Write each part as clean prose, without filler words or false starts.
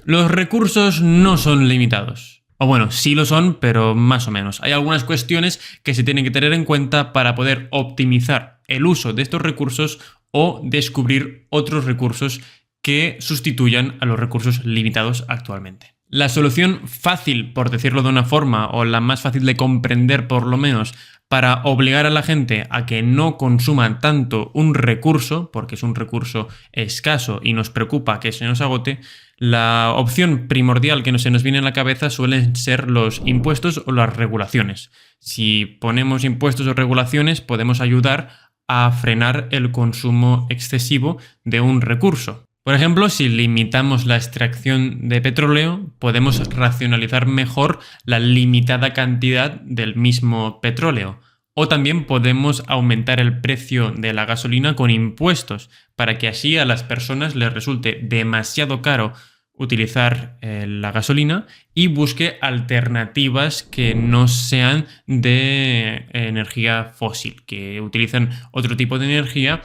Los recursos no son limitados. O bueno, sí lo son, pero más o menos. Hay algunas cuestiones que se tienen que tener en cuenta para poder optimizar el uso de estos recursos o descubrir otros recursos que sustituyan a los recursos limitados actualmente. La solución fácil, por decirlo de una forma, o la más fácil de comprender por lo menos, para obligar a la gente a que no consuma tanto un recurso, porque es un recurso escaso y nos preocupa que se nos agote, la opción primordial que se nos viene a la cabeza suelen ser los impuestos o las regulaciones. Si ponemos impuestos o regulaciones, podemos ayudar a frenar el consumo excesivo de un recurso. Por ejemplo, si limitamos la extracción de petróleo, podemos racionalizar mejor la limitada cantidad del mismo petróleo. O también podemos aumentar el precio de la gasolina con impuestos, para que así a las personas les resulte demasiado caro utilizar la gasolina y busque alternativas que no sean de energía fósil, que utilicen otro tipo de energía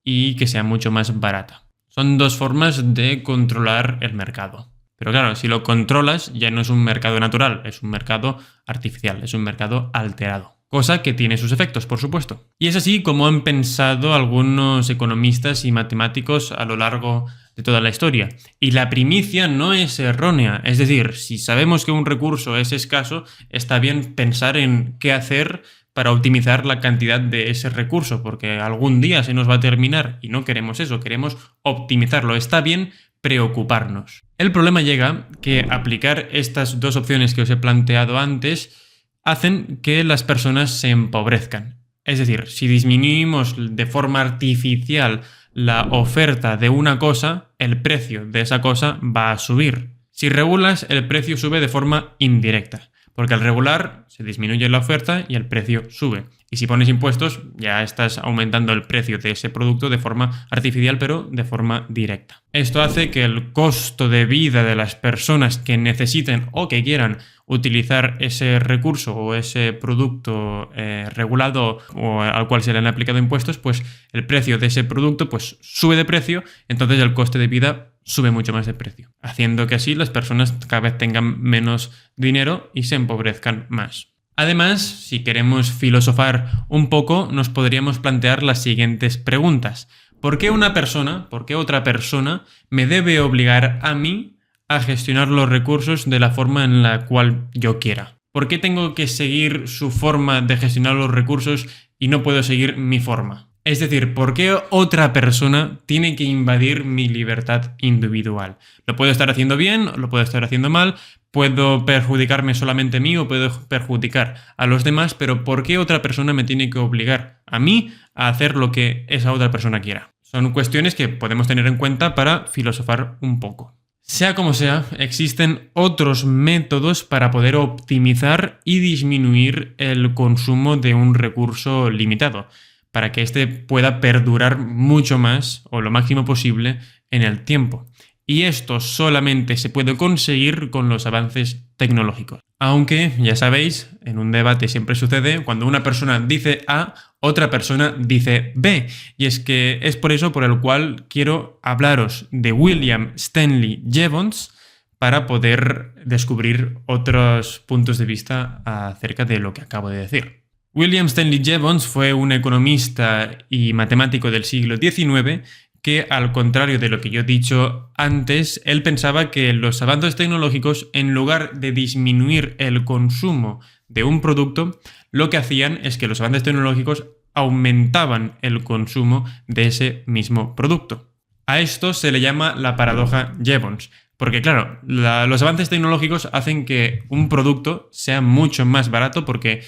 y que sea mucho más barata. Son dos formas de controlar el mercado. Pero claro, si lo controlas ya no es un mercado natural, es un mercado artificial, es un mercado alterado. Cosa que tiene sus efectos, por supuesto. Y es así como han pensado algunos economistas y matemáticos a lo largo de toda la historia. Y la primicia no es errónea. Es decir, si sabemos que un recurso es escaso, está bien pensar en qué hacer para optimizar la cantidad de ese recurso, porque algún día se nos va a terminar y no queremos eso, queremos optimizarlo. Está bien preocuparnos. El problema llega que aplicar estas dos opciones que os he planteado antes hacen que las personas se empobrezcan. Es decir, si disminuimos de forma artificial la oferta de una cosa, el precio de esa cosa va a subir. Si regulas, el precio sube de forma indirecta, porque al regular se disminuye la oferta y el precio sube. Y si pones impuestos, ya estás aumentando el precio de ese producto de forma artificial, pero de forma directa. Esto hace que el costo de vida de las personas que necesiten o que quieran utilizar ese recurso o ese producto regulado o al cual se le han aplicado impuestos, pues el precio de ese producto pues sube de precio, entonces el coste de vida sube mucho más de precio, haciendo que así las personas cada vez tengan menos dinero y se empobrezcan más. Además, si queremos filosofar un poco, nos podríamos plantear las siguientes preguntas. ¿Por qué otra persona me debe obligar a mí a gestionar los recursos de la forma en la cual yo quiera? ¿Por qué tengo que seguir su forma de gestionar los recursos y no puedo seguir mi forma? Es decir, ¿por qué otra persona tiene que invadir mi libertad individual? Lo puedo estar haciendo bien, lo puedo estar haciendo mal, puedo perjudicarme solamente a mí o puedo perjudicar a los demás, pero ¿por qué otra persona me tiene que obligar a mí a hacer lo que esa otra persona quiera? Son cuestiones que podemos tener en cuenta para filosofar un poco. Sea como sea, existen otros métodos para poder optimizar y disminuir el consumo de un recurso limitado, para que éste pueda perdurar mucho más o lo máximo posible en el tiempo. Y esto solamente se puede conseguir con los avances tecnológicos. Aunque, ya sabéis, en un debate siempre sucede cuando una persona dice A, otra persona dice B. Y es que es por eso por el cual quiero hablaros de William Stanley Jevons para poder descubrir otros puntos de vista acerca de lo que acabo de decir. William Stanley Jevons fue un economista y matemático del siglo XIX que, al contrario de lo que yo he dicho antes, él pensaba que los avances tecnológicos, en lugar de disminuir el consumo de un producto, lo que hacían es que los avances tecnológicos aumentaban el consumo de ese mismo producto. A esto se le llama la paradoja Jevons, porque claro, los avances tecnológicos hacen que un producto sea mucho más barato porque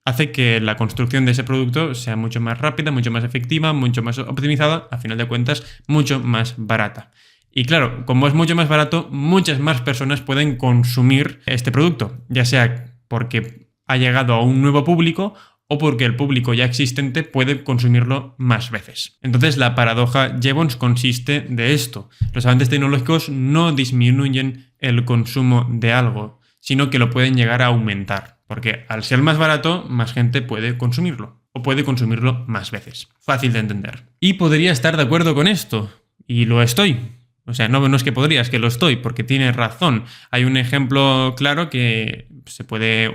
hace que la construcción de ese producto sea mucho más rápida, mucho más efectiva, mucho más optimizada, a final de cuentas, mucho más barata. Y claro, como es mucho más barato, muchas más personas pueden consumir este producto, ya sea porque ha llegado a un nuevo público o porque el público ya existente puede consumirlo más veces. Entonces, la paradoja Jevons consiste de esto. Los avances tecnológicos no disminuyen el consumo de algo, sino que lo pueden llegar a aumentar. Porque al ser más barato, más gente puede consumirlo. O puede consumirlo más veces. Fácil de entender. Y podría estar de acuerdo con esto. Y lo estoy. O sea, no es que podría, es que lo estoy, porque tiene razón. Hay un ejemplo claro que se puede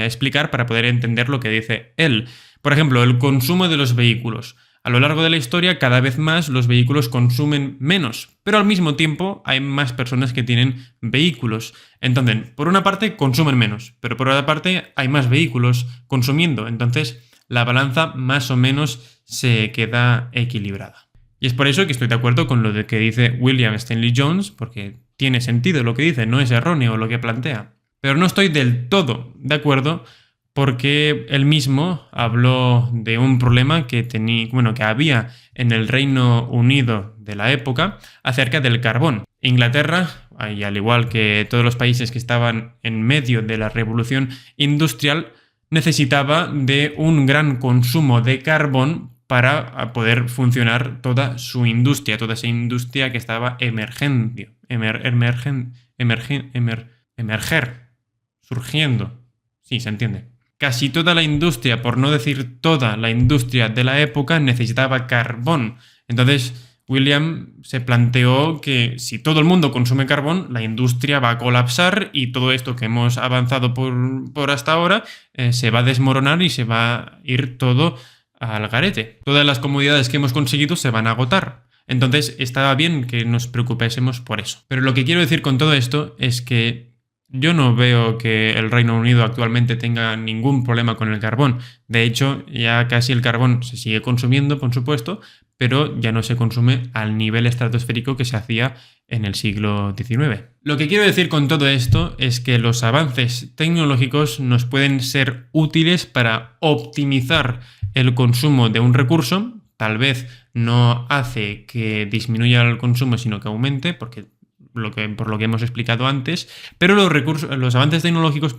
explicar para poder entender lo que dice él. Por ejemplo, el consumo de los vehículos. A lo largo de la historia, cada vez más los vehículos consumen menos, pero al mismo tiempo hay más personas que tienen vehículos. Entonces, por una parte, consumen menos, pero por otra parte, hay más vehículos consumiendo. Entonces, la balanza más o menos se queda equilibrada. Y es por eso que estoy de acuerdo con lo de que dice William Stanley Jones, porque tiene sentido lo que dice, no es erróneo lo que plantea. Pero no estoy del todo de acuerdo porque él mismo habló de un problema que había en el Reino Unido de la época acerca del carbón. Inglaterra, y al igual que todos los países que estaban en medio de la revolución industrial, necesitaba de un gran consumo de carbón para poder funcionar toda su industria, toda esa industria que estaba surgiendo. Sí, se entiende. Casi toda la industria, por no decir toda la industria de la época, necesitaba carbón. Entonces, William se planteó que si todo el mundo consume carbón, la industria va a colapsar y todo esto que hemos avanzado por hasta ahora se va a desmoronar y se va a ir todo al garete. Todas las comodidades que hemos conseguido se van a agotar. Entonces, estaba bien que nos preocupásemos por eso. Pero lo que quiero decir con todo esto es que yo no veo que el Reino Unido actualmente tenga ningún problema con el carbón. De hecho, ya casi el carbón se sigue consumiendo, por supuesto, pero ya no se consume al nivel estratosférico que se hacía en el siglo XIX. Lo que quiero decir con todo esto es que los avances tecnológicos nos pueden ser útiles para optimizar el consumo de un recurso. Tal vez no hace que disminuya el consumo, sino que aumente, por lo que hemos explicado antes, pero los avances tecnológicos,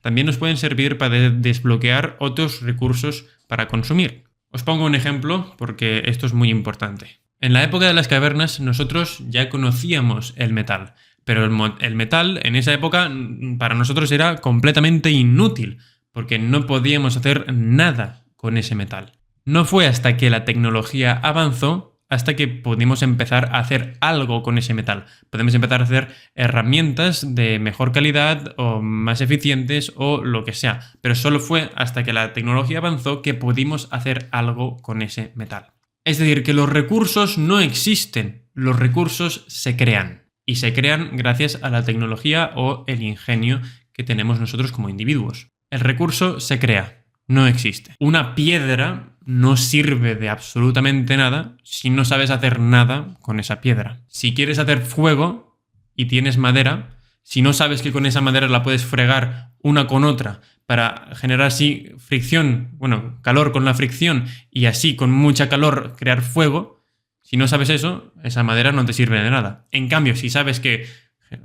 también nos pueden servir para desbloquear otros recursos para consumir. Os pongo un ejemplo porque esto es muy importante. En la época de las cavernas nosotros ya conocíamos el metal, pero el metal en esa época para nosotros era completamente inútil porque no podíamos hacer nada con ese metal. No fue hasta que la tecnología avanzó hasta que pudimos empezar a hacer algo con ese metal. Podemos empezar a hacer herramientas de mejor calidad o más eficientes o lo que sea. Pero solo fue hasta que la tecnología avanzó que pudimos hacer algo con ese metal. Es decir, que los recursos no existen, los recursos se crean. Y se crean gracias a la tecnología o el ingenio que tenemos nosotros como individuos. El recurso se crea, no existe. Una piedra no sirve de absolutamente nada si no sabes hacer nada con esa piedra. Si quieres hacer fuego y tienes madera, si no sabes que con esa madera la puedes fregar una con otra para generar así fricción, calor con la fricción y así con mucha calor crear fuego, si no sabes eso, esa madera no te sirve de nada. En cambio, si sabes que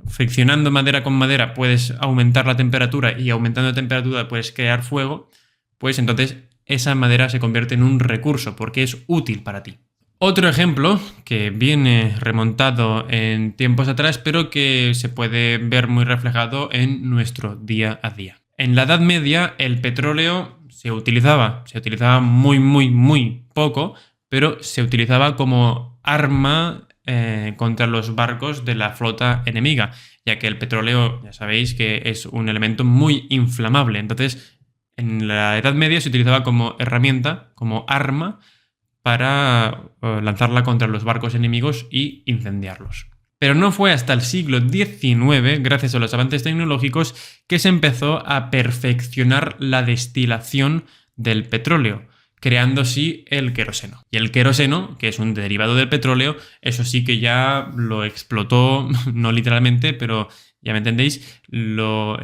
friccionando madera con madera puedes aumentar la temperatura y aumentando la temperatura puedes crear fuego, pues entonces esa madera se convierte en un recurso porque es útil para ti. Otro ejemplo que viene remontado en tiempos atrás, pero que se puede ver muy reflejado en nuestro día a día. En la Edad Media el petróleo se utilizaba muy, muy, muy poco, pero se utilizaba como arma contra los barcos de la flota enemiga, ya que el petróleo, ya sabéis que es un elemento muy inflamable. Entonces, en la Edad Media se utilizaba como herramienta, como arma, para lanzarla contra los barcos enemigos y incendiarlos. Pero no fue hasta el siglo XIX, gracias a los avances tecnológicos, que se empezó a perfeccionar la destilación del petróleo, creando así el queroseno. Y el queroseno, que es un derivado del petróleo, eso sí que ya lo explotó, no literalmente, pero ya me entendéis, lo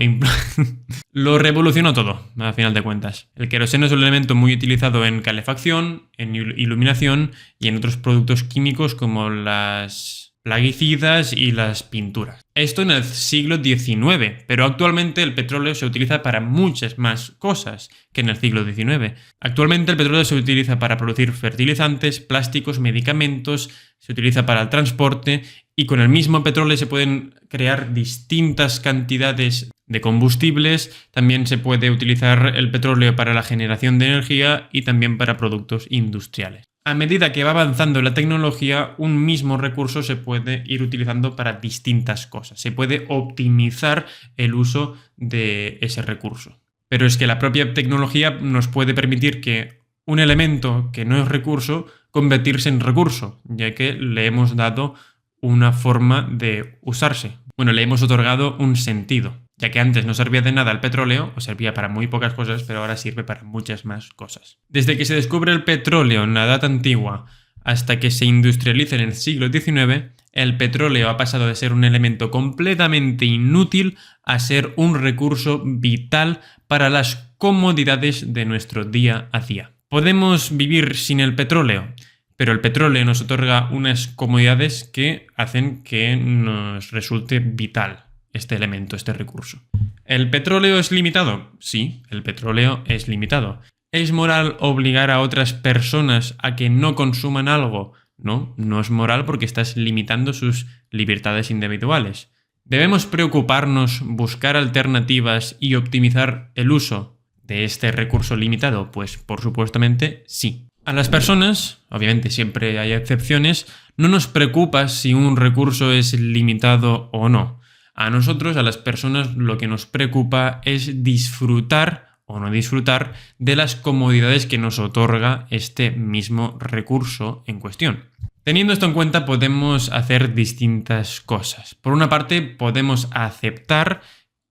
revolucionó todo, a final de cuentas. El queroseno es un elemento muy utilizado en calefacción, en iluminación y en otros productos químicos como las plaguicidas y las pinturas. Esto en el siglo XIX, pero actualmente el petróleo se utiliza para muchas más cosas que en el siglo XIX. Actualmente el petróleo se utiliza para producir fertilizantes, plásticos, medicamentos, se utiliza para el transporte y con el mismo petróleo se pueden crear distintas cantidades de combustibles. También se puede utilizar el petróleo para la generación de energía y también para productos industriales. A medida que va avanzando la tecnología, un mismo recurso se puede ir utilizando para distintas cosas. Se puede optimizar el uso de ese recurso. Pero es que la propia tecnología nos puede permitir que un elemento que no es recurso, convertirse en recurso, ya que le hemos dado una forma de usarse. Bueno, le hemos otorgado un sentido, ya que antes no servía de nada el petróleo, o servía para muy pocas cosas, pero ahora sirve para muchas más cosas. Desde que se descubre el petróleo en la Edad Antigua hasta que se industrializa en el siglo XIX, el petróleo ha pasado de ser un elemento completamente inútil a ser un recurso vital para las comodidades de nuestro día a día. Podemos vivir sin el petróleo, pero el petróleo nos otorga unas comodidades que hacen que nos resulte vital este elemento, este recurso. ¿El petróleo es limitado? Sí, el petróleo es limitado. ¿Es moral obligar a otras personas a que no consuman algo? No, no es moral porque estás limitando sus libertades individuales. ¿Debemos preocuparnos, buscar alternativas y optimizar el uso de este recurso limitado? Pues por supuestamente sí. A las personas, obviamente siempre hay excepciones, no nos preocupa si un recurso es limitado o no. A nosotros, a las personas, lo que nos preocupa es disfrutar o no disfrutar de las comodidades que nos otorga este mismo recurso en cuestión. Teniendo esto en cuenta, podemos hacer distintas cosas. Por una parte, podemos aceptar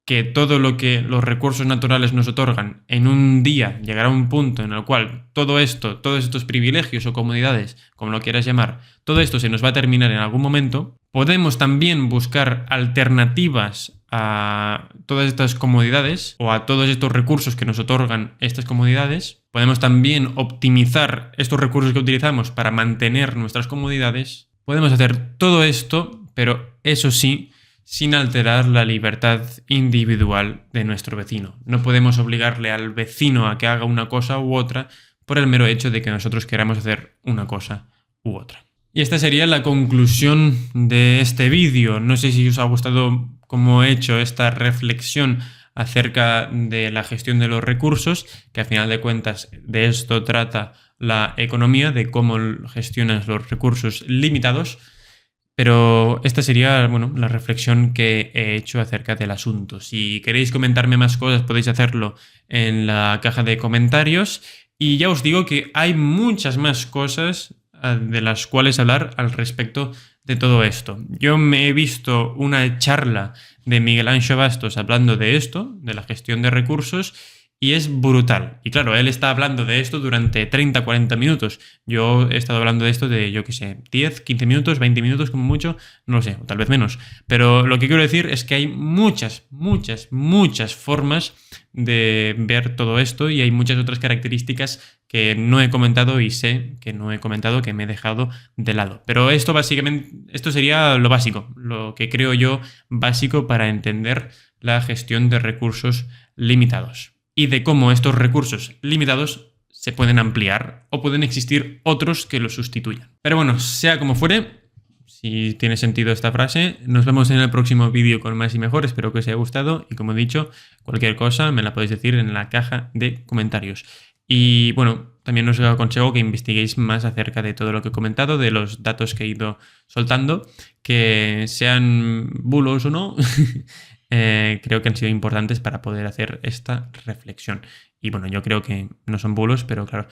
que todo lo que los recursos naturales nos otorgan en un día llegará a un punto en el cual todo esto, todos estos privilegios o comodidades, como lo quieras llamar, todo esto se nos va a terminar en algún momento. Podemos también buscar alternativas a todas estas comodidades o a todos estos recursos que nos otorgan estas comodidades. Podemos también optimizar estos recursos que utilizamos para mantener nuestras comodidades. Podemos hacer todo esto, pero eso sí, sin alterar la libertad individual de nuestro vecino. No podemos obligarle al vecino a que haga una cosa u otra por el mero hecho de que nosotros queramos hacer una cosa u otra. Y esta sería la conclusión de este vídeo. No sé si os ha gustado cómo he hecho esta reflexión acerca de la gestión de los recursos, que al final de cuentas de esto trata la economía, de cómo gestionas los recursos limitados. Pero esta sería, bueno, la reflexión que he hecho acerca del asunto. Si queréis comentarme más cosas, podéis hacerlo en la caja de comentarios. Y ya os digo que hay muchas más cosas de las cuales hablar al respecto de todo esto. Yo me he visto una charla de Miguel Anxo Bastos hablando de esto, de la gestión de recursos, y es brutal. Y claro, él está hablando de esto durante 30-40 minutos. Yo he estado hablando de esto de, yo qué sé, 10, 15 minutos, 20 minutos como mucho, no lo sé, o tal vez menos. Pero lo que quiero decir es que hay muchas formas de ver todo esto y hay muchas otras características que no he comentado y sé que no he comentado, que me he dejado de lado. Pero esto básicamente, esto sería lo básico, lo que creo yo básico para entender la gestión de recursos limitados. Y de cómo estos recursos limitados se pueden ampliar o pueden existir otros que los sustituyan. Pero bueno, sea como fuere, si tiene sentido esta frase, nos vemos en el próximo vídeo con más y mejor. Espero que os haya gustado y como he dicho, cualquier cosa me la podéis decir en la caja de comentarios. Y bueno, también os aconsejo que investiguéis más acerca de todo lo que he comentado, de los datos que he ido soltando, que sean bulos o no. Creo que han sido importantes para poder hacer esta reflexión. Y bueno, yo creo que no son bulos, pero claro.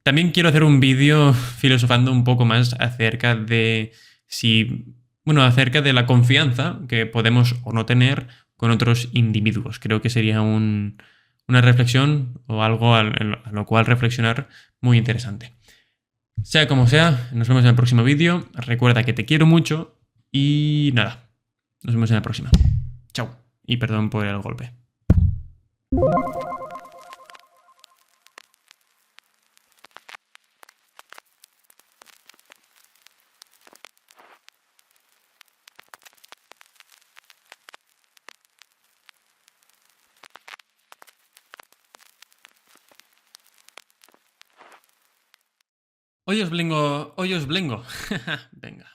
También quiero hacer un vídeo filosofando un poco más acerca de acerca de la confianza que podemos o no tener con otros individuos. Creo que sería una reflexión o algo a lo cual reflexionar muy interesante. Sea como sea, nos vemos en el próximo vídeo. Recuerda que te quiero mucho y nada, nos vemos en la próxima. Chao. Y perdón por el golpe. Hoy os blengo. Venga.